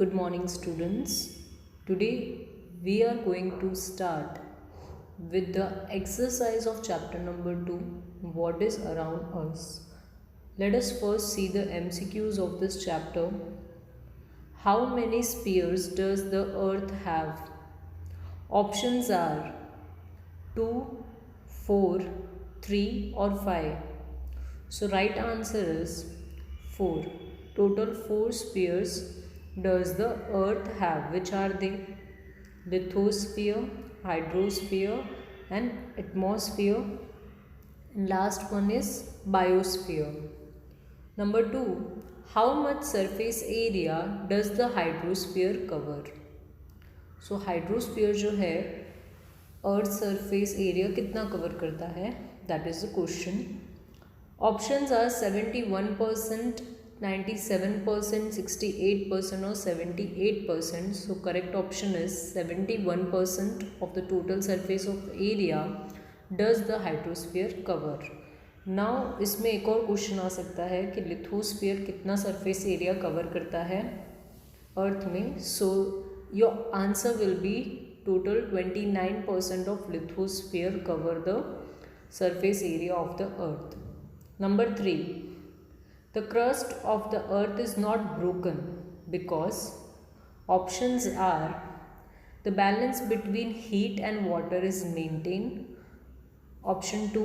Good morning, students. Today we are going to start with the exercise of chapter number 2, What is Around Us. Let us first see the MCQs of this chapter. How many spheres does the earth have? Options are 2, 4, 3 or 5. So right answer is 4. Total 4 spheres does the earth have, which are they? Lithosphere, hydrosphere and atmosphere, and last one is biosphere. Number 2, how much surface area does the hydrosphere cover? So hydrosphere जो है earth surface area कितना cover करता है, that is the question. Options are 71%, 97%, 68% और 78%. So correct option is 71% of the total surface of area does the hydrosphere cover. Now इसमें एक और question आ सकता है कि लिथोस्फीयर कितना सरफेस एरिया कवर करता है अर्थ में. So your answer will be total 29% of lithosphere cover the surface area of the earth. Number 3, the crust of the earth is not broken because options are the balance between heat and water is maintained. Option 2,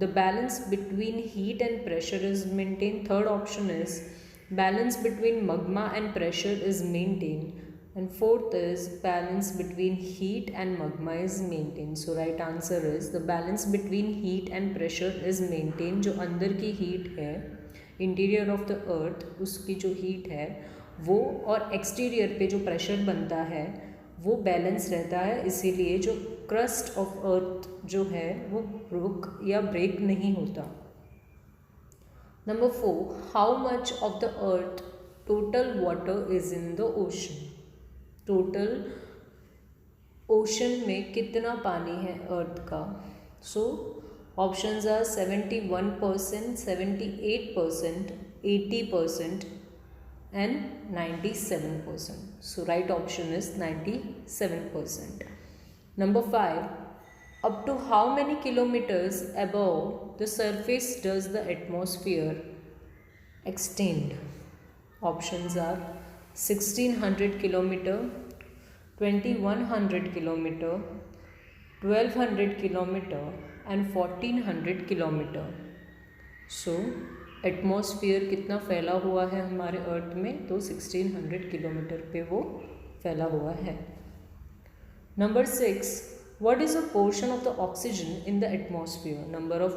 the balance between heat and pressure is maintained. Third option is balance between magma and pressure is maintained. And fourth is balance between heat and magma is maintained. So right answer is the balance between heat and pressure is maintained. जो अंदर की heat है interior of the अर्थ, उसकी जो heat है वो, और exterior पे जो प्रेशर बनता है वो बैलेंस रहता है. इसीलिए जो क्रस्ट ऑफ अर्थ जो है वो रुक या ब्रेक नहीं होता. Number 4, how much of the earth total water is in the ocean? Total ocean में कितना पानी है अर्थ का? So options are 71%, 78%, 80% and 97%. So right option is 97%. Number 5, up to how many kilometers above the surface does the atmosphere extend? Options are 1600 kilometer, 2100 kilometer, 1200 kilometer and 1400 kilometer. So atmosphere कितना फैला हुआ है हमारे earth में? तो 1600 kilometre पे वो फैला हुआ है. Number 6, what is a portion of the oxygen in the atmosphere? Number of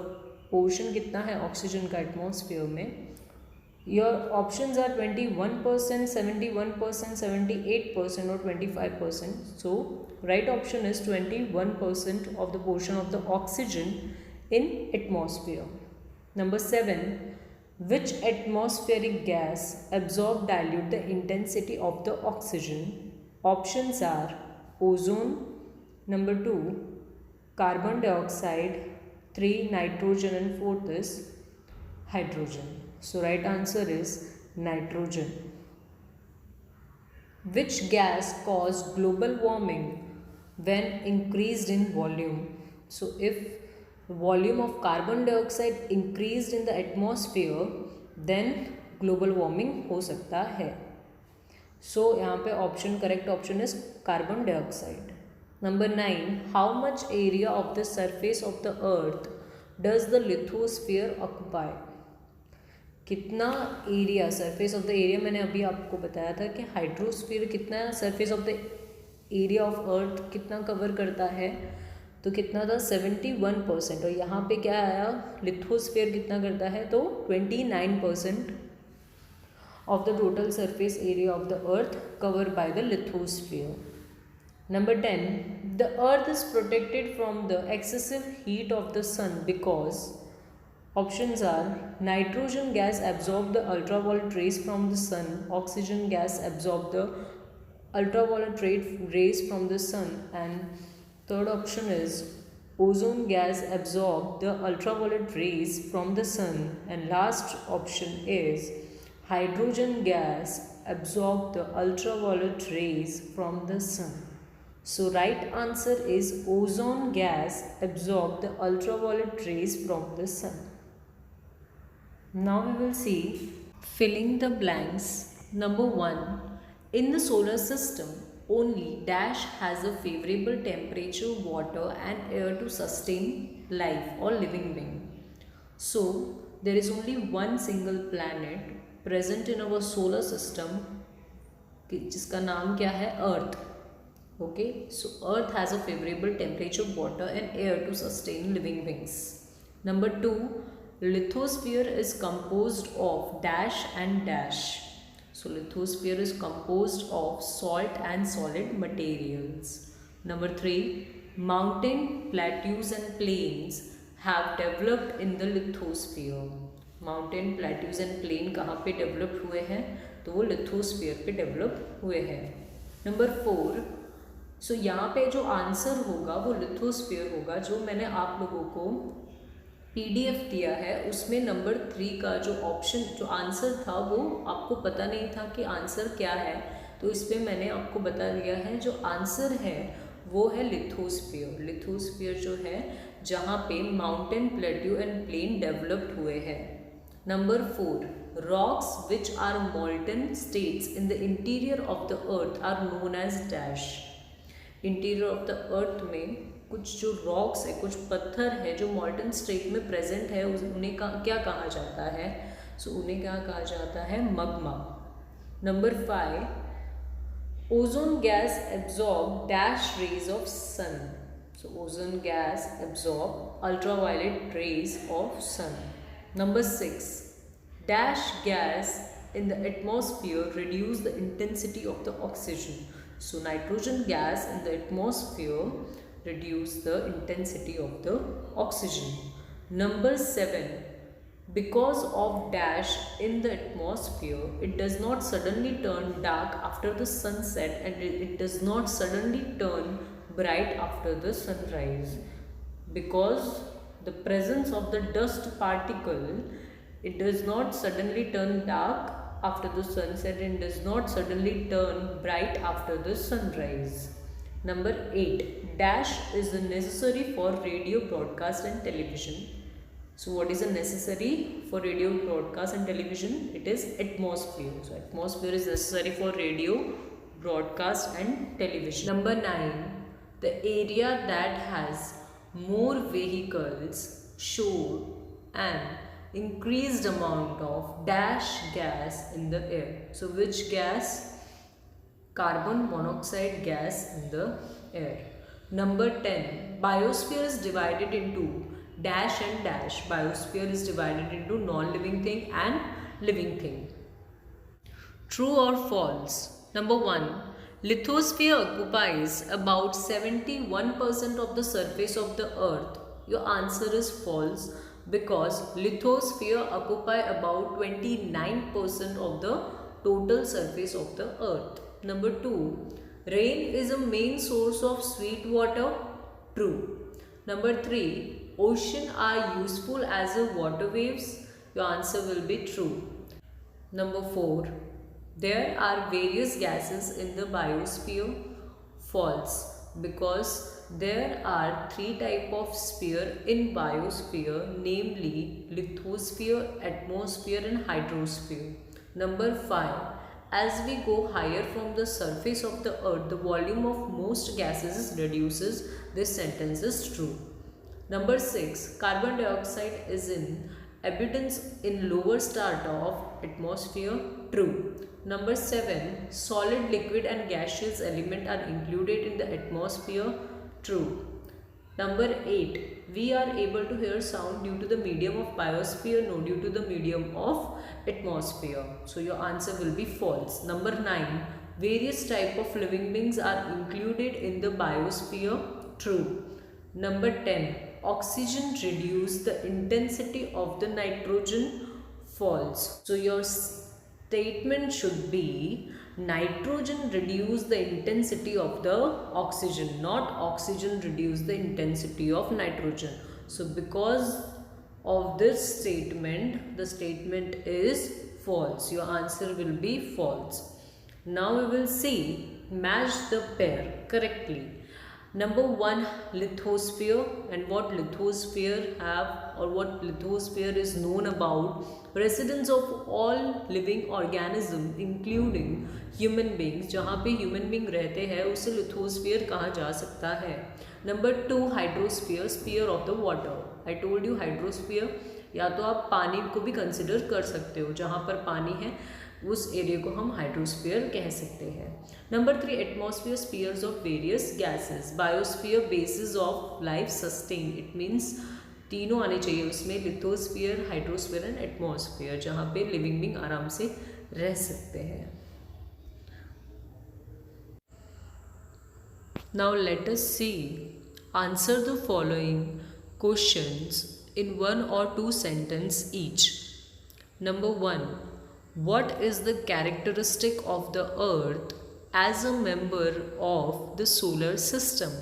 portion कितना है ऑक्सीजन का एटमॉस्फेयर में? Your options are 21%, 71%, 78% or 25%. So right option is 21% of the portion of the oxygen in atmosphere. Number 7, which atmospheric gas absorb dilute the intensity of the oxygen? Options are ozone, number 2 carbon dioxide, 3 nitrogen and 4th is hydrogen. So right answer is nitrogen. Which gas caused global warming when increased in volume? So if volume of carbon dioxide increased in the atmosphere, then global warming हो सकता है. So यहाँ पे option correct option is carbon dioxide. Number 9, how much area of the surface of the earth does the lithosphere occupy? कितना area, surface of the area, मैंने अभी आपको बताया था कि हाइड्रोस्फीयर कितना surface of the area of earth कितना cover करता है, तो कितना था 71%. और यहाँ पे क्या आया, लिथोस्फीयर कितना करता है, तो 29% of the total surface area of the earth cover by the lithosphere. Number 10, the earth is protected from the excessive heat of the sun because. Options are nitrogen gas absorb the ultraviolet rays from the sun, oxygen gas absorb the ultraviolet rays from the sun, and third option is ozone gas absorb the ultraviolet rays from the sun, and last option is hydrogen gas absorb the ultraviolet rays from the sun. So right answer is ozone gas absorb the ultraviolet rays from the sun. Now we will see filling the blanks. Number 1. In the solar system, only dash has a favorable temperature, water and air to sustain life or living being. So there is only one single planet present in our solar system जिसका नाम क्या है अर्थ. Okay, so earth has a favorable temperature, water and air to sustain living beings. Number 2, lithosphere is composed of dash and dash. So lithosphere is composed of salt and solid materials. Number 3, mountain, plateaus and plains have developed in the lithosphere. Mountain, plateaus and plain कहाँ पे develop हुए हैं? तो वो lithosphere पे develop हुए हैं. Number 4, सो यहाँ पे जो आंसर होगा वो लिथोस्फीयर होगा. जो मैंने आप लोगों को PDF दिया है उसमें नंबर 3 का जो ऑप्शन जो आंसर था वो आपको पता नहीं था कि आंसर क्या है, तो इस पर मैंने आपको बता दिया है. जो आंसर है वो है लिथोस्फीयर. लिथोस्फीयर जो है जहाँ पे mountain, plateau and plain developed हुए हैं. Number 4, rocks which are molten states in the interior of the earth are known as dash. Interior of the अर्थ में कुछ जो रॉक्स है, कुछ पत्थर है जो मॉल्टन स्टेट में प्रेजेंट है, उन्हें क्या कहा जाता है? सो उन्हें क्या कहा जाता है? Magma. Number 5, ozone gas absorb dash rays of sun. So ozone gas absorb ultraviolet rays of sun. Number 6, dash gas in the atmosphere reduce the intensity of the oxygen. So nitrogen gas in the atmosphere reduce the intensity of the oxygen. Number 7, because of dash in the atmosphere, it does not suddenly turn dark after the sunset and it does not suddenly turn bright after the sunrise. Because the presence of the dust particle, it does not suddenly turn dark after the sunset and does not suddenly turn bright after the sunrise. Number 8, dash is necessary for radio broadcast and television. So what is necessary for radio broadcast and television? It is atmosphere. So atmosphere is necessary for radio broadcast and television. Number 9, the area that has more vehicles show an increased amount of dash gas in the air. So which gas? Carbon monoxide gas in the air. Number 10, biosphere is divided into dash and dash. Biosphere is divided into non-living thing and living thing. True or false? Number 1, lithosphere occupies about 71% of the surface of the earth. Your answer is false because lithosphere occupy about 29% of the total surface of the earth. Number 2, rain is a main source of sweet water. True. Number 3, ocean are useful as a water waves. Your answer will be true. Number 4, there are various gases in the biosphere. False, because there are 3 types of sphere in biosphere, namely lithosphere, atmosphere and hydrosphere. Number 5, as we go higher from the surface of the earth, the volume of most gases reduces. This sentence is true. Number 6, carbon dioxide is in abundance in lower strata of atmosphere. True. Number 7, solid, liquid and gaseous element are included in the atmosphere. True. Number 8, we are able to hear sound due to the medium of biosphere, no, due to the medium of atmosphere. So your answer will be false. Number 9, various type of living beings are included in the biosphere. True. Number 10, oxygen reduce the intensity of the nitrogen. False. So your statement should be nitrogen reduce the intensity of the oxygen, not oxygen reduce the intensity of nitrogen. So because of this statement, the statement is false. Your answer will be false. Now we will see match the pair correctly. Number 1, lithosphere, and what lithosphere have or what lithosphere is known about. Residence of all living organism including human beings, जहाँ पे human being रहते हैं उसे lithosphere कहा जा सकता है. Number 2, hydrosphere, sphere of the water. I told you hydrosphere या तो आप पानी को भी कंसिडर कर सकते हो, जहाँ पर पानी है उस एरिया को हम हाइड्रोस्फीयर कह सकते हैं. Number 3, atmosphere, spheres of various gases. Biosphere, basis of life sustain. It means तीनों आने चाहिए उसमें, लिथोस्फीयर, हाइड्रोस्फीयर एंड एटमॉस्फेयर, जहाँ पे लिविंग बींग आराम से रह सकते हैं. Now let us see. Answer the following questions in 1 or 2 sentences each. Number 1. What is the characteristic of the earth as a member of the solar system?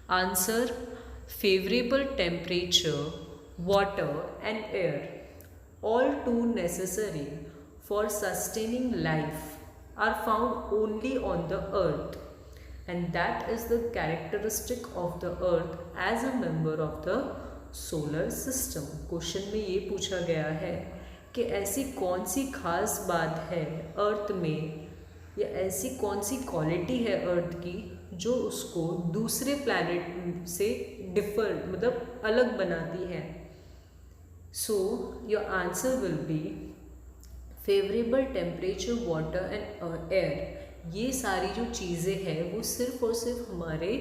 Answer. Favorable temperature, water and air, all two necessary for sustaining life, are found only on the earth. And that is the characteristic of the earth as a member of the solar system. Question में ये पूछा गया है कि ऐसी कौन सी खास बात है अर्थ में या ऐसी कौन सी क्वालिटी है अर्थ की जो उसको दूसरे प्लैनेट से डिफर मतलब अलग बनाती है. So your answer will be favourable temperature, water and air. ये सारी जो चीज़ें हैं वो सिर्फ और सिर्फ हमारे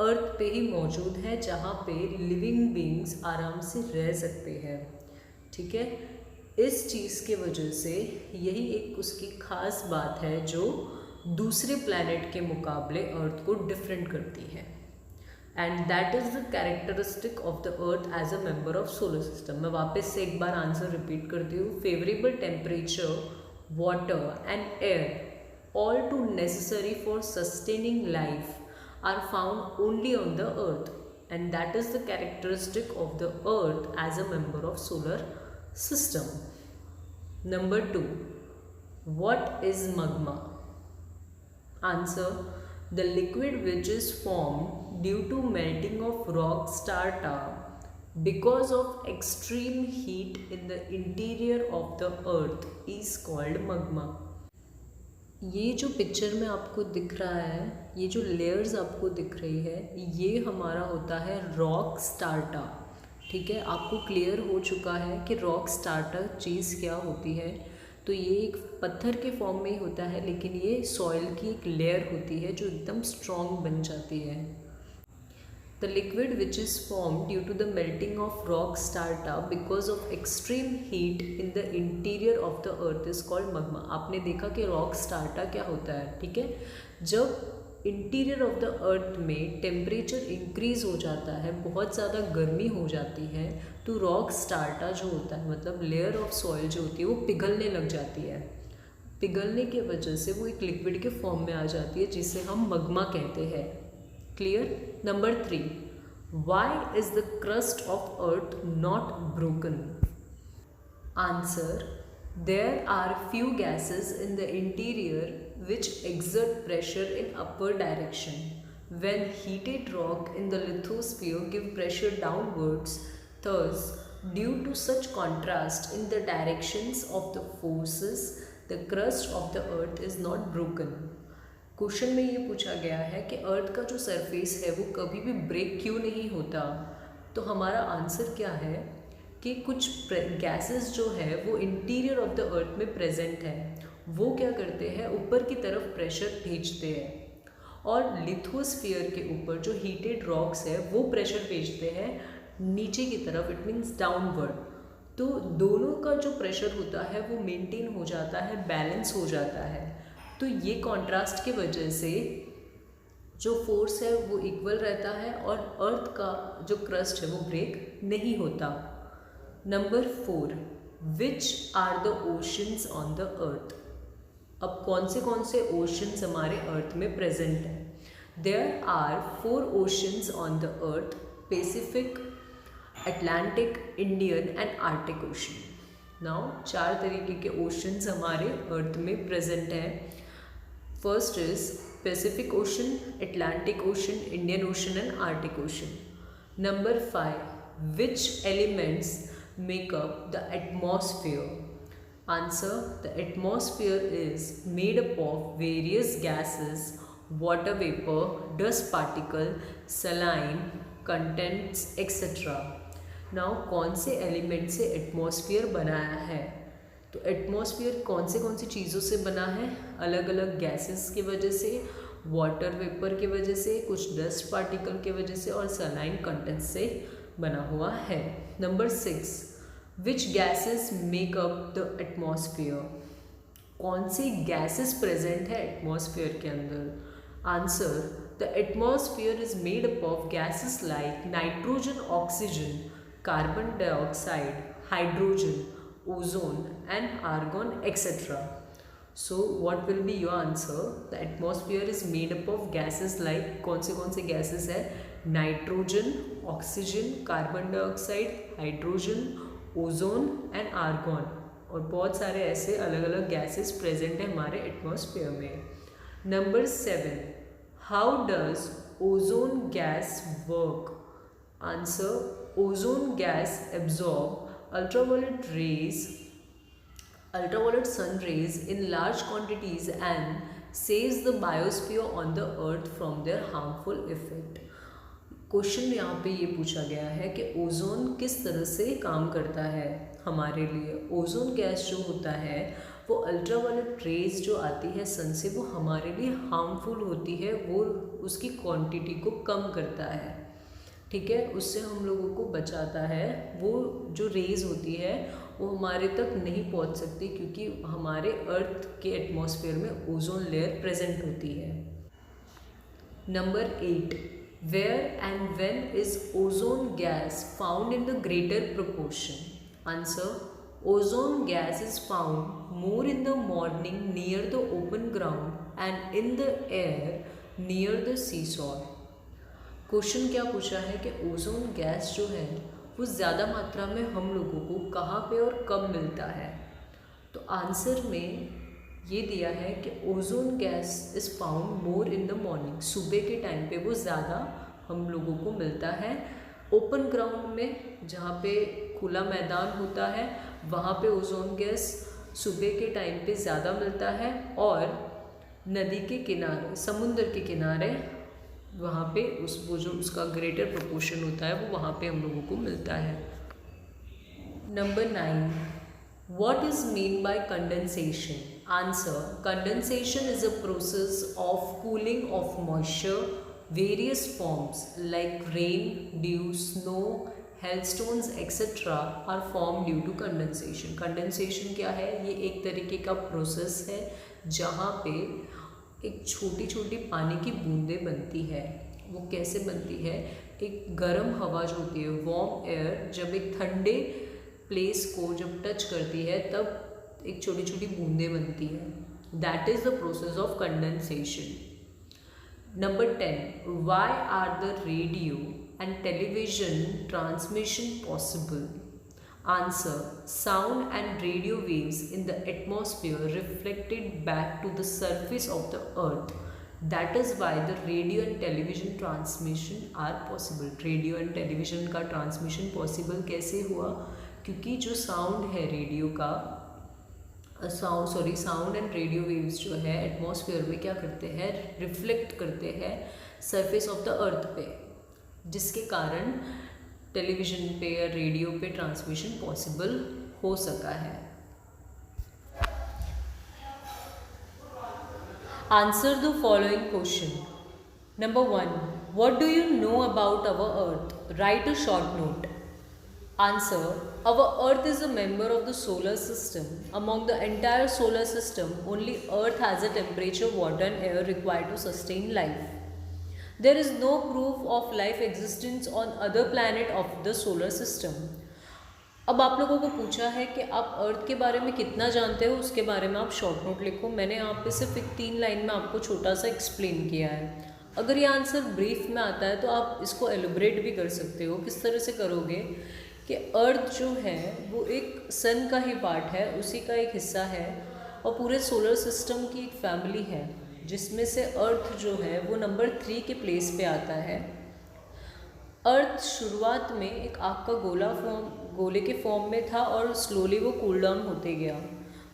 अर्थ पे ही मौजूद है, जहाँ पे लिविंग बींग्स आराम से रह सकते हैं. ठीक है, इस चीज़ के वजह से यही एक उसकी ख़ास बात है जो दूसरे प्लैनेट के मुकाबले अर्थ को डिफरेंट करती है. And that is the characteristic of the earth as a member of solar system. मैं वापस से एक बार आंसर रिपीट करती हूँ. Favourable temperature, water and air, all too necessary for sustaining life, are found only on the earth, and that is the characteristic of the earth as a member of solar system. Number 2, what is magma? Answer. The liquid which is formed due to melting of rock strata because of extreme heat in the interior of the earth is called magma. ये जो picture में आपको दिख रहा है, ये जो layers आपको दिख रही है, ये हमारा होता है रॉक स्टार्टा. ठीक है, आपको क्लियर हो चुका है कि रॉक स्टार्टा चीज़ क्या होती है. तो ये एक पत्थर के फॉर्म में ही होता है, लेकिन ये सॉइल की एक लेयर होती है जो एकदम स्ट्रॉन्ग बन जाती है. The liquid which is formed due to the melting of rock strata because of extreme heat in the interior of the earth is called magma. आपने देखा कि rock strata क्या होता है. ठीक है, जब इंटीरियर ऑफ द अर्थ में टेम्परेचर इंक्रीज हो जाता है, बहुत ज़्यादा गर्मी हो जाती है, तो रॉक स्टार्टा जो होता है मतलब लेयर ऑफ सॉइल जो होती है वो पिघलने लग जाती है. पिघलने की वजह से वो एक लिक्विड के फॉर्म में आ जाती है जिसे हम मगमा कहते हैं. Clear? Number 3. Why is the crust of earth not broken? Answer. There are few gases in the interior which exert pressure in upper direction. When heated rock in the lithosphere give pressure downwards, thus due to such contrast in the directions of the forces, the crust of the earth is not broken. Question में ये पूछा गया है कि अर्थ का जो surface है वो कभी भी ब्रेक क्यों नहीं होता. तो हमारा आंसर क्या है कि कुछ गैसेस जो है वो इंटीरियर ऑफ द अर्थ में प्रेजेंट है, वो क्या करते हैं ऊपर की तरफ प्रेशर भेजते हैं, और लिथोस्फीयर के ऊपर जो हीटेड रॉक्स है वो प्रेशर भेजते हैं नीचे की तरफ, इट मीन्स डाउनवर्ड. तो दोनों का जो प्रेशर होता है वो मेंटेन हो जाता है, बैलेंस हो जाता है. तो ये कॉन्ट्रास्ट की वजह से जो फोर्स है वो इक्वल रहता है और अर्थ का जो क्रस्ट है वो ब्रेक नहीं होता. Number 4. Which are the oceans on the earth? अब कौन से ओशंस हमारे अर्थ में प्रेजेंट हैं? There are 4 oceans on the earth: Pacific, Atlantic, Indian and Arctic ocean. Now 4 तरीके के ओशंस हमारे अर्थ में प्रेजेंट हैं. First is Pacific Ocean, Atlantic Ocean, Indian Ocean and Arctic Ocean. Number 5. Which elements make up the atmosphere? Answer: the atmosphere is made up of various gases, water vapor, dust particle, saline contents etc. Now कौन से element से atmosphere बनाया है? तो atmosphere कौन सी चीज़ों से बना है? अलग अलग गैसेस की वजह से, वाटर वेपर की वजह से, कुछ डस्ट पार्टिकल की वजह से और सलाइन कंटेंट से बना हुआ है. Number 6. Which gases make up the atmosphere? कौन सी गैसेस प्रेजेंट है एटमॉस्फेयर के अंदर? Answer: the atmosphere is made up of gases like nitrogen, oxygen, carbon dioxide, hydrogen, ozone and argon etc. So what will be your answer? The atmosphere is made up of gases like कौन से gases है? Nitrogen, oxygen, carbon dioxide, hydrogen, ozone and argon. और बहुत सारे ऐसे अलग अलग gases present है हमारे एटमॉस्फेयर में. Number 7. How does ozone gas work? Answer: ozone gas absorb ultraviolet sun rays in large quantities and saves the biosphere on the earth from their harmful effect. Question यहाँ पे ये पूछा गया है कि ओजोन किस तरह से काम करता है हमारे लिए. ओजोन गैस जो होता है वो अल्ट्रावायलेट रेज जो आती है सन से, वो हमारे लिए हार्मफुल होती है, वो उसकी क्वांटिटी को कम करता है. ठीक है, उससे हम लोगों को बचाता है. वो जो रेज होती है वो हमारे तक नहीं पहुंच सकती क्योंकि हमारे अर्थ के एटमॉस्फेयर में ओजोन लेयर प्रेजेंट होती है. Number 8. Where and when is ozone gas found in the greater proportion? Answer: ozone gas is found more in the morning near the open ground and in the air near the sea shore. Question क्या पूछा है कि ozone gas जो है वो ज़्यादा मात्रा में हम लोगों को कहाँ पे और कब मिलता है? तो आंसर में ये दिया है कि ozone gas is found more in the morning. सुबह के टाइम पे वो ज़्यादा हम लोगों को मिलता है. ओपन ग्राउंड में जहाँ पे खुला मैदान होता है वहाँ पे ओजोन गैस सुबह के टाइम पे ज़्यादा मिलता है, और नदी के किनारे, समुद्र के किनारे वहाँ पे वो जो उसका ग्रेटर प्रोपोर्शन होता है वो वहाँ पे हम लोगों को मिलता है. Number 9. What is mean by condensation? Answer: condensation is a process of cooling of moisture. Various forms like rain, dew, snow, hailstones etcetera are form due to condensation. Condensation क्या है? ये एक तरीके का प्रोसेस है जहाँ पे एक छोटी छोटी पानी की बूंदें बनती है. वो कैसे बनती है? एक गर्म हवा जो होती है, वार्म एयर, जब एक ठंडे प्लेस को जब टच करती है तब एक छोटी छोटी बूंदें बनती है. That is the process of condensation. Number 10. Why are the radio and television transmission possible? Answer: sound and radio waves in the atmosphere reflected back to the surface of the earth. That is why the radio and television transmission are possible. Radio and television का transmission possible कैसे हुआ? क्योंकि जो sound है radio का, sound and radio waves जो है atmosphere में क्या करते हैं? रिफ्लेक्ट करते हैं सरफेस ऑफ द अर्थ पे, जिसके कारण टेलीविज़न पे या रेडियो पे ट्रांसमिशन पॉसिबल हो सका है. Answer the following question. Number 1. What do you know about our earth? Write a short note. Answer: our earth is a member of the solar system. Among the entire solar system only earth has a temperature, water and air required to sustain life. There is no proof of life existence on other planet of the solar system. अब आप लोगों को पूछा है कि आप अर्थ के बारे में कितना जानते हो, उसके बारे में आप शॉर्ट नोट लिखो. मैंने यहाँ पे सिर्फ एक 3 लाइन में आपको छोटा सा एक्सप्लेन किया है. अगर ये आंसर ब्रीफ में आता है तो आप इसको एलिब्रेट भी कर सकते हो. किस तरह से करोगे कि अर्थ जो है वो एक सन का ही पार्ट है, उसी का एक हिस्सा है और पूरे सोलर सिस्टम की एक फैमिली है. जिसमें से अर्थ जो है वो नंबर 3 के प्लेस पे आता है। अर्थ शुरुआत में एक आग का गोले के फॉर्म में था और स्लोली वो कूल डाउन होते गया।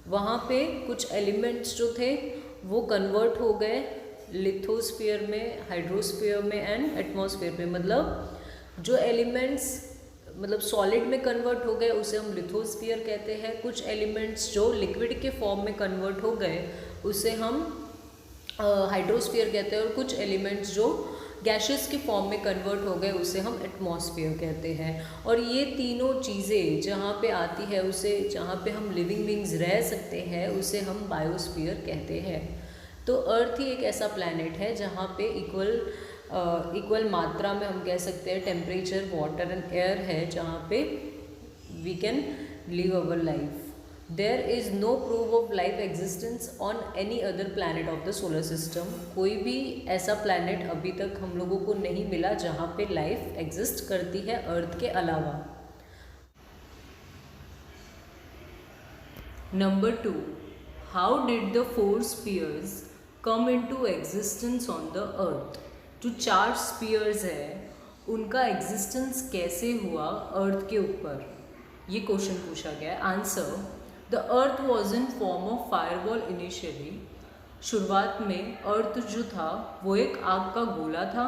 वहाँ पे कुछ एलिमेंट्स जो थे वो कन्वर्ट हो गए लिथोस्फीयर में, हाइड्रोस्फीयर में एंड एटमॉस्फेयर में। मतलब जो एलिमेंट्स मतलब सॉलिड में कन्वर्ट हो गए उसे हम लिथोस्फीयर कहते हैं। कुछ एलिमेंट्स जो लिक्विड के फॉर्म में कन्वर्ट हो गए उसे हम हाइड्रोस्फीयर कहते हैं, और कुछ एलिमेंट्स जो गैसेस के फॉर्म में कन्वर्ट हो गए उसे हम एटमॉस्फेयर कहते हैं। और ये तीनों चीज़ें जहाँ पे आती है उसे, जहाँ पे हम लिविंग बींग्स रह सकते हैं उसे हम बायोस्फीयर कहते हैं। तो अर्थ ही एक ऐसा प्लैनेट है जहाँ पे इक्वल मात्रा में हम कह सकते हैं टेम्परेचर, वाटर एंड एयर है, जहाँ पे we can live our life. There is no proof of life existence on any other planet of the solar system. कोई भी ऐसा प्लैनेट अभी तक हम लोगों को नहीं मिला जहाँ पे लाइफ एग्जिस्ट करती है अर्थ के अलावा। Number 2, how did the 4 spheres come into existence on the earth. जो 4 स्पीयर्स है उनका एग्जिस्टेंस कैसे हुआ अर्थ के ऊपर, ये क्वेश्चन पूछा गया है। Answer, the earth was in form of fireball initially. शुरुआत में अर्थ जो था वो एक आग का गोला था।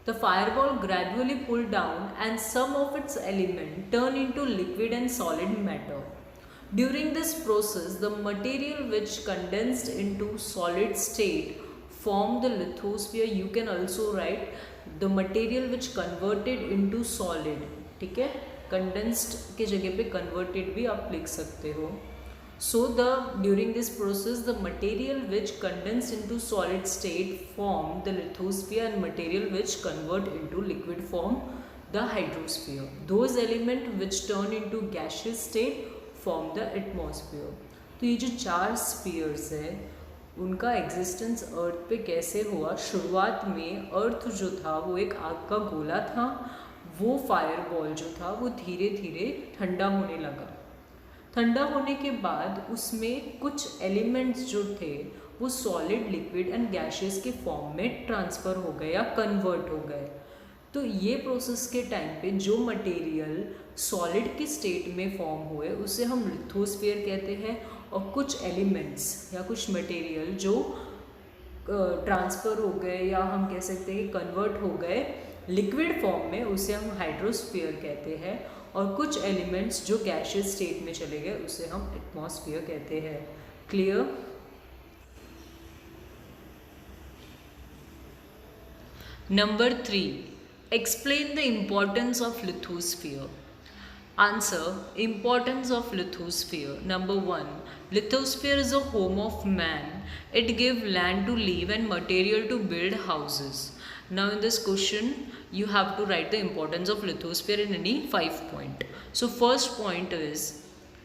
The fireball gradually pull down and some of its element turn into liquid and solid matter. During this process, the material which condensed into solid state formed the lithosphere. You can also write the material which converted into solid, ठीक है, condensed के जगह पे converted भी आप लिख सकते हो। So during this process the material which condensed into solid state formed the lithosphere, and material which convert into liquid form the hydrosphere. Those elements which turn into gaseous state form the atmosphere. तो ये जो 4 spheres है उनका existence अर्थ पे कैसे हुआ। शुरुआत में अर्थ जो था वो एक आग का गोला था। वो फायर बॉल जो था वो धीरे धीरे ठंडा होने लगा। ठंडा होने के बाद उसमें कुछ एलिमेंट्स जो थे वो सॉलिड, लिक्विड एंड गैसेस के फॉर्म में ट्रांसफ़र हो गए या कन्वर्ट हो गए। तो ये प्रोसेस के टाइम पे जो मटेरियल सॉलिड के स्टेट में फॉर्म हुए उसे हम लिथोस्फीयर कहते हैं, और कुछ एलिमेंट्स या कुछ मटेरियल जो ट्रांसफ़र हो गए या हम कह सकते हैं कन्वर्ट हो गए लिक्विड फॉर्म में उसे हम हाइड्रोस्फीयर कहते हैं, और कुछ एलिमेंट्स जो गैसियस स्टेट में चले गए उसे हम एटमॉस्फेयर कहते हैं। Clear? Number 3, explain the importance of lithosphere. Answer, importance of lithosphere. Number 1, lithosphere is a home of man. It gives land to live and material to build houses. Now in this question you have to write the importance of lithosphere in any 5 point. So first point is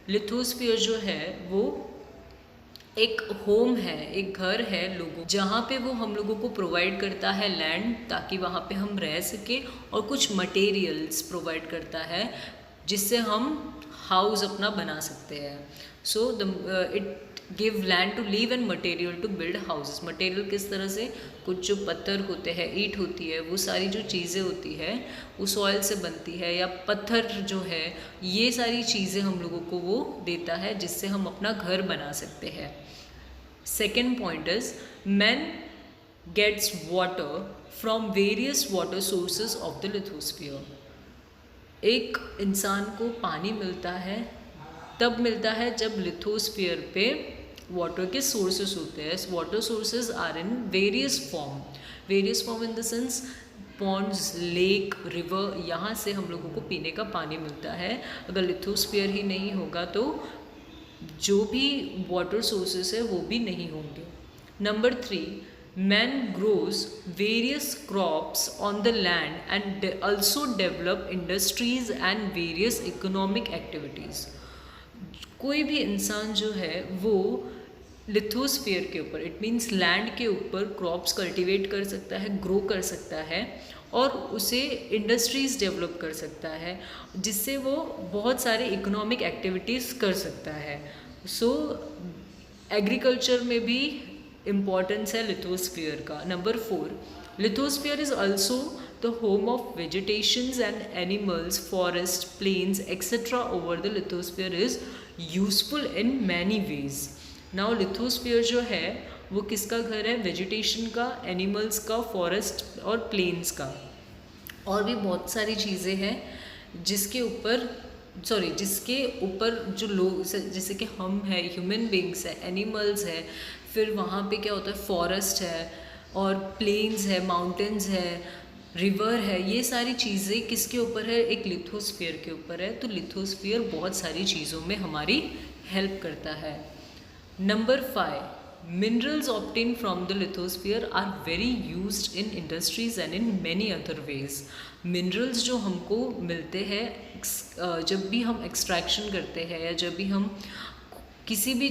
lithosphere जो है वो एक home है, एक घर है लोगों, जहाँ पे वो हम लोगों को प्रोवाइड करता है लैंड ताकि वहाँ पे हम रह सके, और कुछ मटेरियल्स प्रोवाइड करता है जिससे हम हाउस अपना बना सकते हैं। So it give land to live and material to build houses. Material किस तरह से, कुछ जो पत्थर होते हैं, ईंट होती है, वो सारी जो चीज़ें होती है वो सॉइल से बनती है, या पत्थर जो है, ये सारी चीज़ें हम लोगों को वो देता है जिससे हम अपना घर बना सकते हैं। Second point is man gets water from various water sources of the lithosphere. एक इंसान को पानी मिलता है तब मिलता है जब लिथोस्फीयर पे वाटर के सोर्सेस होते हैं। Water sources are in various form in the sense ponds, lake, river, यहाँ से हम लोगों को पीने का पानी मिलता है। अगर लिथोस्फीयर ही नहीं होगा तो जो भी वाटर सोर्सेस है वो भी नहीं होंगे। Number 3, man grows various crops on the land and also develop industries and various economic activities. कोई भी इंसान जो है वो लिथोस्फीयर के ऊपर, इट मीन्स लैंड के ऊपर क्रॉप्स कल्टीवेट कर सकता है, ग्रो कर सकता है, और उसे इंडस्ट्रीज़ डेवलप कर सकता है जिससे वो बहुत सारे इकोनॉमिक एक्टिविटीज़ कर सकता है। सो एग्रीकल्चर में भी इम्पॉर्टेंस है लिथोस्फीयर का। नंबर 4, lithosphere is also the home of vegetations and animals, forest, plains etcetera over the lithosphere is useful in many ways. Now lithosphere जो है वो किसका घर है? वेजिटेशन का, एनिमल्स का, फॉरेस्ट और प्लेन्स का। और भी बहुत सारी चीज़ें हैं जिसके ऊपर जो लोग, जैसे कि हम हैं, ह्यूमन बींग्स है, एनिमल्स है, फिर वहाँ पे क्या होता है, फॉरेस्ट है और प्लेन्स है, माउंटेन्स है, रिवर है, ये सारी चीज़ें किसके ऊपर है? एक लिथोस्फीयर के ऊपर है। तो लिथोस्फीयर बहुत सारी चीज़ों में हमारी हेल्प करता है। Number 5, minerals obtained from the lithosphere are very used in industries and in many other ways. Minerals जो हमको मिलते हैं जब भी हम एक्सट्रैक्शन करते हैं या जब भी हम किसी भी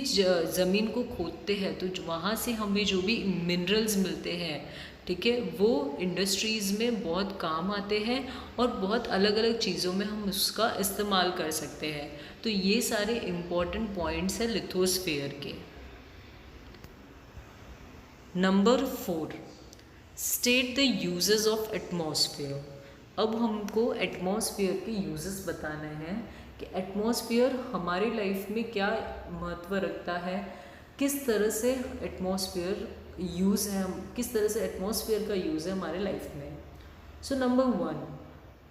ज़मीन को खोदते हैं तो वहाँ से हमें जो भी मिनरल्स मिलते हैं, ठीक है, वो इंडस्ट्रीज़ में बहुत काम आते हैं और बहुत अलग अलग चीज़ों में हम उसका इस्तेमाल कर सकते हैं। तो ये सारे इम्पॉर्टेंट पॉइंट्स हैं लिथोस्फीयर के। Number 4, state the uses of atmosphere. अब हमको एटमॉस्फेयर के यूजेस बताने हैं कि एटमॉस्फेयर हमारी लाइफ में क्या महत्व रखता है, किस तरह से एटमॉस्फेयर यूज़ है, किस तरह से एटमॉस्फेयर का यूज़ है हमारे लाइफ में। So number 1,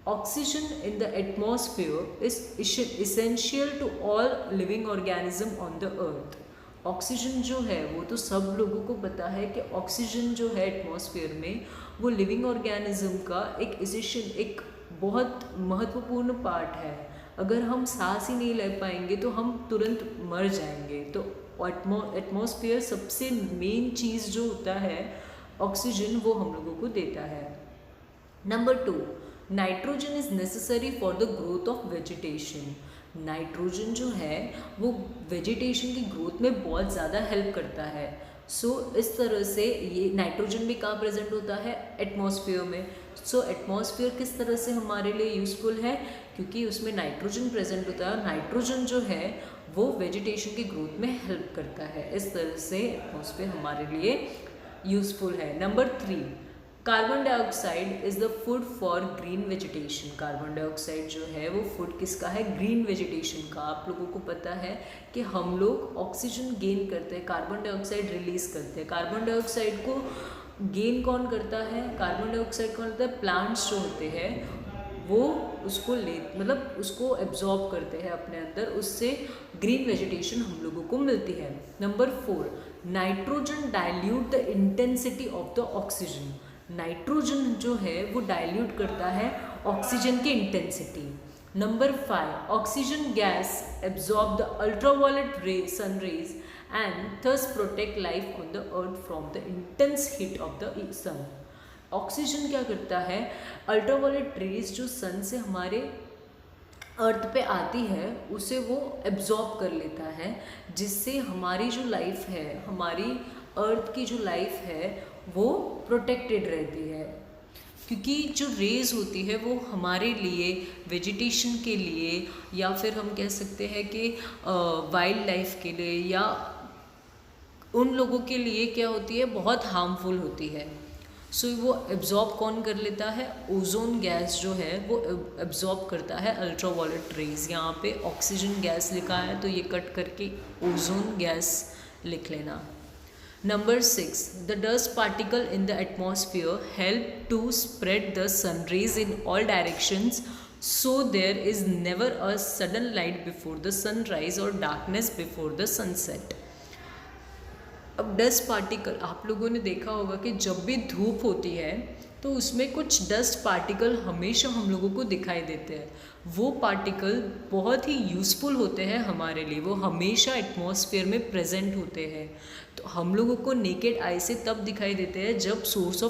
oxygen in the atmosphere is essential to all living organism on the earth. Oxygen जो है वो तो सब लोगों को पता है कि ऑक्सीजन जो है एटमॉस्फेयर में वो लिविंग ऑर्गेनिज्म का एक बहुत महत्वपूर्ण पार्ट है। अगर हम सांस ही नहीं ले पाएंगे तो हम तुरंत मर जाएंगे। तो एटमॉस्फेयर सबसे मेन चीज़ जो होता है ऑक्सीजन, वो हम लोगों को देता है। Number 2, nitrogen is necessary for the growth of vegetation. Nitrogen जो है वो वेजिटेशन की ग्रोथ में बहुत ज़्यादा हेल्प करता है। इस तरह से ये नाइट्रोजन भी कहाँ प्रेजेंट होता है? एटमॉस्फेयर में। एटमॉस्फेयर किस तरह से हमारे लिए यूज़फुल है? क्योंकि उसमें नाइट्रोजन प्रेजेंट होता है और नाइट्रोजन जो है वो वेजिटेशन की ग्रोथ में हेल्प करता है। इस तरह से एटमॉस्फेयर हमारे लिए यूज़फुल है। Number 3, carbon dioxide is the food for green vegetation. Carbon dioxide जो है वो फूड किसका है? ग्रीन वेजिटेशन का। आप लोगों को पता है कि हम लोग ऑक्सीजन गेन करते हैं, कार्बन डाइऑक्साइड रिलीज़ करते हैं। कार्बन डाइऑक्साइड को गेन कौन करता है? कार्बन डाइऑक्साइड कौन करता है? प्लांट्स जो होते हैं वो उसको एब्जॉर्ब करते हैं अपने अंदर, उससे ग्रीन वेजिटेशन हम लोगों को मिलती है। Number 4, nitrogen dilute the intensity of the oxygen. Nitrogen जो है वो डाइल्यूट करता है ऑक्सीजन की intensity. Number 5, oxygen gas absorb the ultraviolet sun rays and thus protect life on the earth from the intense heat of the sun. Oxygen क्या करता है? Ultraviolet rays जो सन से हमारे अर्थ पे आती है उसे वो एब्जॉर्ब कर लेता है, जिससे हमारी जो लाइफ है, हमारी अर्थ की जो लाइफ है वो प्रोटेक्टेड रहती है। क्योंकि जो रेज होती है वो हमारे लिए, वेजिटेशन के लिए, या फिर हम कह सकते हैं कि वाइल्ड लाइफ के लिए या उन लोगों के लिए क्या होती है? बहुत हार्मफुल होती है। वो एब्जॉर्ब कौन कर लेता है? ओजोन गैस जो है वो एब्जॉर्ब करता है अल्ट्रावायलेट रेज। यहाँ पे ऑक्सीजन गैस लिखा है तो ये कट करके ओजोन गैस लिख लेना। Number 6, the dust particle in the atmosphere help to spread the sun rays in all directions, so there is never a sudden light before the sunrise और darkness before the sunset. अब dust particle, आप लोगों ने देखा होगा कि जब भी धूप होती है तो उसमें कुछ डस्ट पार्टिकल हमेशा हम लोगों को दिखाई देते हैं। वो पार्टिकल बहुत ही यूज़फुल होते हैं हमारे लिए, वो हमेशा एटमॉस्फेयर में प्रेजेंट होते हैं। तो हम लोगों को नेकेड आई से तब दिखाई देते हैं जब सोर्स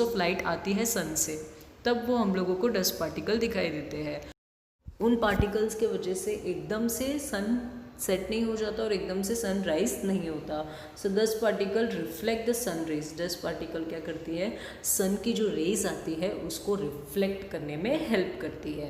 ऑफ लाइट आती है सन से, तब वो हम लोगों को डस्ट पार्टिकल दिखाई देते हैं। उन पार्टिकल्स के वजह से एकदम से सन सेट नहीं हो जाता और एकदम से सनराइज नहीं होता। Dust particle reflect the sun rays. Dust particle क्या करती है? सन की जो रेज आती है उसको रिफ्लेक्ट करने में हेल्प करती है।